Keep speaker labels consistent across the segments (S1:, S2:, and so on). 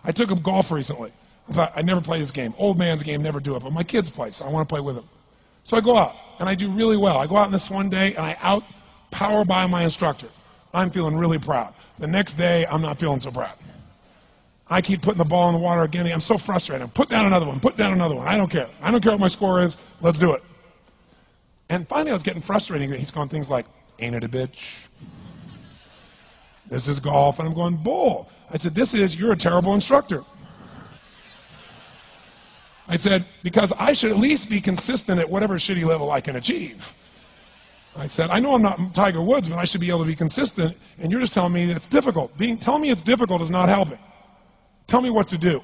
S1: I took him golf recently. I thought, I'd never play this game. Old man's game, never do it. But my kids play, so I want to play with them. So I go out, and I do really well. I go out on this one day, and I out-power by my instructor. I'm feeling really proud. The next day, I'm not feeling so proud. I keep putting the ball in the water again. I'm so frustrated. Put down another one. Put down another one. I don't care. I don't care what my score is. Let's do it. And finally, I was getting frustrated. He's going things like, ain't it a bitch? This is golf. And I'm going, bull. I said, you're a terrible instructor. I said, because I should at least be consistent at whatever shitty level I can achieve. I said, I know I'm not Tiger Woods, but I should be able to be consistent, and you're just telling me it's difficult. Telling me it's difficult is not helping. Tell me what to do.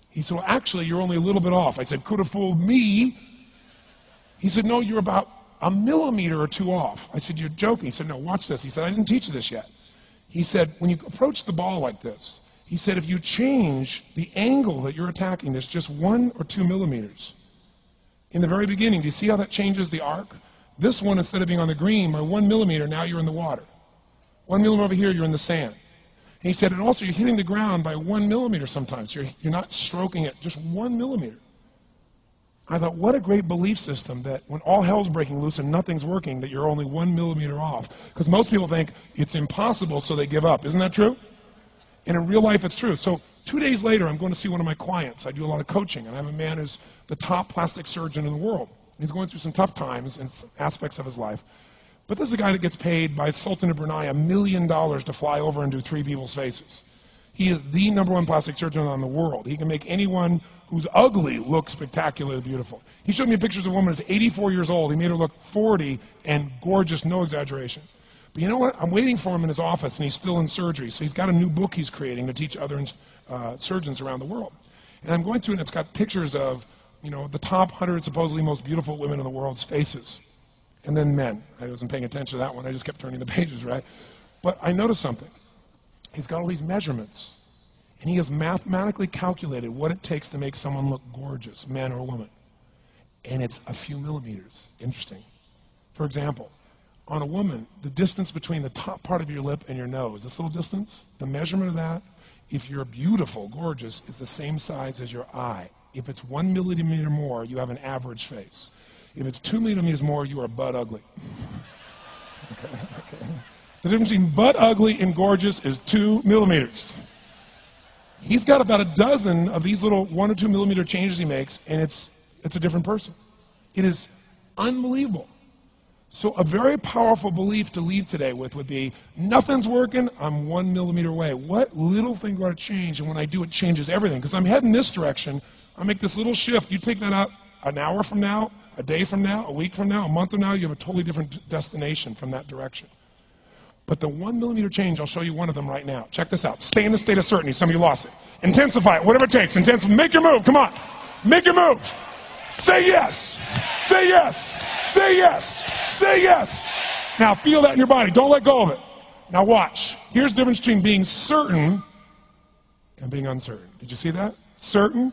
S1: He said, well, actually, you're only a little bit off. I said, could have fooled me. He said, no, you're about a millimeter or two off. I said, you're joking. He said, no, watch this. He said, I didn't teach you this yet. He said, when you approach the ball like this, he said, if you change the angle that you're attacking this just 1 or 2 millimeters, in the very beginning, do you see how that changes the arc? This one, instead of being on the green, by 1 millimeter, now you're in the water. 1 millimeter over here, you're in the sand. And he said, and also you're hitting the ground by 1 millimeter sometimes. You're not stroking it, just 1 millimeter. I thought, what a great belief system that when all hell's breaking loose and nothing's working, that you're only 1 millimeter off. Because most people think it's impossible, so they give up. Isn't that true? And in real life, it's true. So 2 days later, I'm going to see one of my clients. I do a lot of coaching, and I have a man who's the top plastic surgeon in the world. He's going through some tough times in aspects of his life. But this is a guy that gets paid by Sultan of Brunei $1 million to fly over and do 3 people's faces. He is the #1 plastic surgeon in the world. He can make anyone who's ugly look spectacularly beautiful. He showed me pictures of a woman who's 84 years old. He made her look 40 and gorgeous, no exaggeration. But you know what? I'm waiting for him in his office, and he's still in surgery. So he's got a new book he's creating to teach other surgeons around the world. And I'm going through it, and it's got pictures of, the top 100 supposedly most beautiful women in the world's faces. And then men. I wasn't paying attention to that one. I just kept turning the pages, right? But I noticed something. He's got all these measurements. And he has mathematically calculated what it takes to make someone look gorgeous, man or woman. And it's a few millimeters. Interesting. For example, on a woman, the distance between the top part of your lip and your nose, this little distance, the measurement of that, if you're beautiful, gorgeous, is the same size as your eye. If it's 1 millimeter more, you have an average face. If it's 2 millimeters more, you are butt ugly. Okay. The difference between butt ugly and gorgeous is 2 millimeters. He's got about a dozen of these little 1 or 2 millimeter changes he makes, and it's a different person. It is unbelievable. So a very powerful belief to leave today with would be, nothing's working, I'm 1 millimeter away. What little thing got to change, and when I do, it changes everything. Because I'm heading this direction, I make this little shift. You take that out an hour from now, a day from now, a week from now, a month from now, you have a totally different destination from that direction. But the 1 millimeter change, I'll show you one of them right now. Check this out. Stay in the state of certainty. Some of you lost it. Intensify it, whatever it takes. Intensify. Make your move. Come on. Make your move. Say yes. Say yes. Say yes. Say yes. Now feel that in your body. Don't let go of it. Now watch. Here's the difference between being certain and being uncertain. Did you see that? Certain,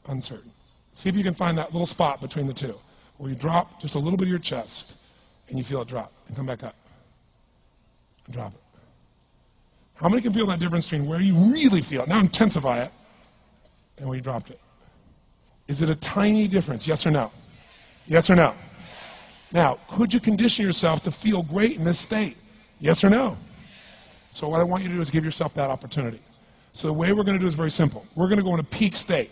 S1: uncertain. See if you can find that little spot between the two, where you drop just a little bit of your chest, and you feel it drop, and come back up, and drop it. How many can feel that difference between where you really feel it, now intensify it, and where you dropped it? Is it a tiny difference, yes or no? Yes or no? Now, could you condition yourself to feel great in this state? Yes or no? So what I want you to do is give yourself that opportunity. So the way we're going to do is very simple. We're going to go in a peak state.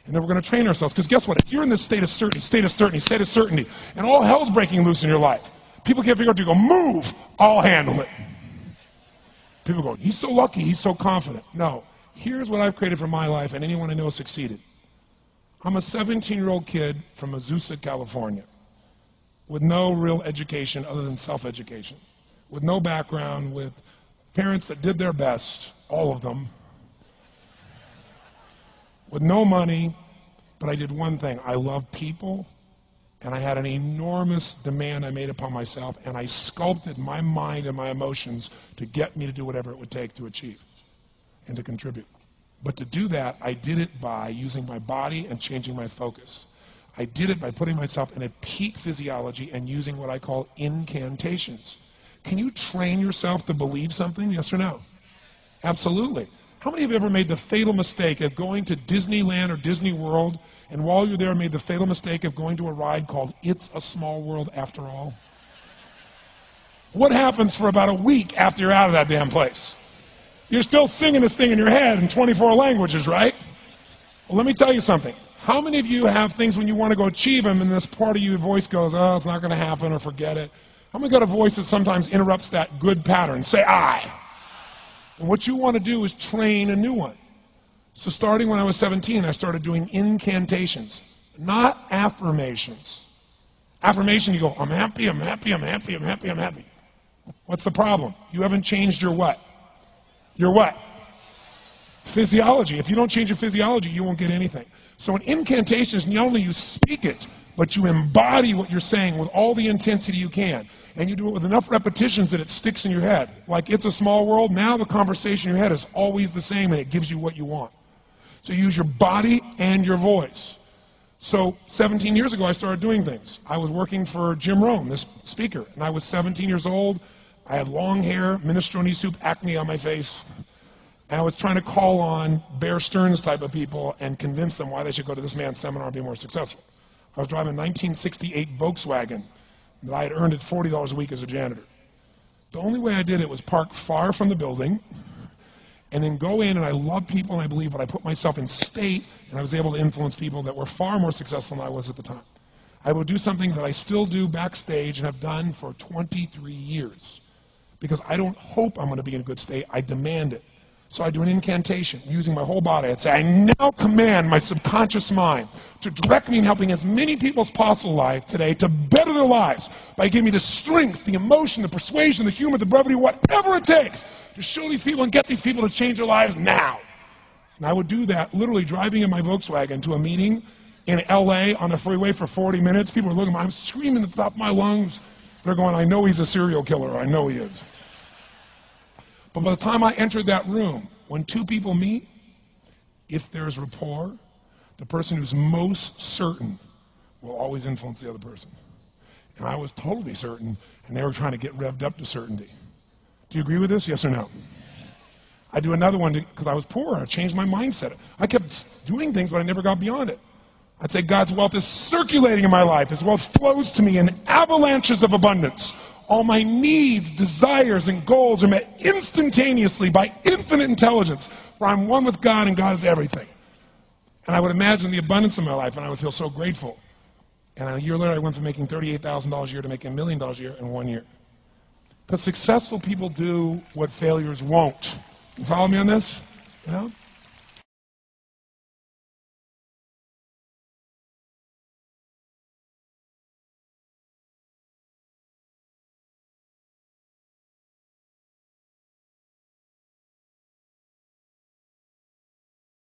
S1: And then we're going to train ourselves. Because guess what? If you're in this state of certainty, and all hell's breaking loose in your life, people can't figure out to go, move, I'll handle it. People go, he's so lucky, he's so confident. No. Here's what I've created for my life, and anyone I know has succeeded. I'm a 17-year-old kid from Azusa, California, with no real education other than self-education, with no background, with parents that did their best, all of them, with no money, but I did one thing. I loved people, and I had an enormous demand I made upon myself, and I sculpted my mind and my emotions to get me to do whatever it would take to achieve and to contribute. But to do that, I did it by using my body and changing my focus. I did it by putting myself in a peak physiology and using what I call incantations. Can you train yourself to believe something, yes or no? Absolutely. How many have ever made the fatal mistake of going to Disneyland or Disney World, and while you're there made the fatal mistake of going to a ride called It's a Small World After All? What happens for about a week after you're out of that damn place? You're still singing this thing in your head in 24 languages, right? Well, let me tell you something. How many of you have things when you want to go achieve them and this part of your voice goes, oh, it's not going to happen, or forget it? How many got a voice that sometimes interrupts that good pattern? Say I. And what you want to do is train a new one. So starting when I was 17, I started doing incantations, not affirmations. Affirmation, you go, I'm happy, I'm happy, I'm happy, I'm happy, I'm happy. What's the problem? You haven't changed your what? Your what? Physiology. If you don't change your physiology, you won't get anything. So an incantation is not only you speak it, but you embody what you're saying with all the intensity you can. And you do it with enough repetitions that it sticks in your head. Like It's a Small World, now the conversation in your head is always the same and it gives you what you want. So you use your body and your voice. So 17 years ago, I started doing things. I was working for Jim Rohn, this speaker, and I was 17 years old. I had long hair, minestrone soup, acne on my face. And I was trying to call on Bear Stearns type of people and convince them why they should go to this man's seminar and be more successful. I was driving a 1968 Volkswagen that I had earned at $40 a week as a janitor. The only way I did it was park far from the building and then go in, and I love people and I believe, but I put myself in state, and I was able to influence people that were far more successful than I was at the time. I would do something that I still do backstage and have done for 23 years because I don't hope I'm going to be in a good state, I demand it. So I do an incantation using my whole body. I'd say, I now command my subconscious mind to direct me in helping as many people as possible alive today to better their lives by giving me the strength, the emotion, the persuasion, the humor, the brevity, whatever it takes to show these people and get these people to change their lives now. And I would do that literally driving in my Volkswagen to a meeting in LA on the freeway for 40 minutes. People are looking at me, I'm screaming at the top of my lungs. They're going, I know he's a serial killer, I know he is. But by the time I entered that room, when two people meet, if there's rapport, the person who's most certain will always influence the other person. And I was totally certain, and they were trying to get revved up to certainty. Do you agree with this? Yes or no? I do another one because I was poor. I changed my mindset. I kept doing things, but I never got beyond it. I'd say God's wealth is circulating in my life. His wealth flows to me in avalanches of abundance. All my needs, desires, and goals are met instantaneously by infinite intelligence, for I'm one with God and God is everything. And I would imagine the abundance in my life, and I would feel so grateful. And a year later, I went from making $38,000 a year to making $1 million a year in 1 year. Because successful people do what failures won't. You follow me on this? You know?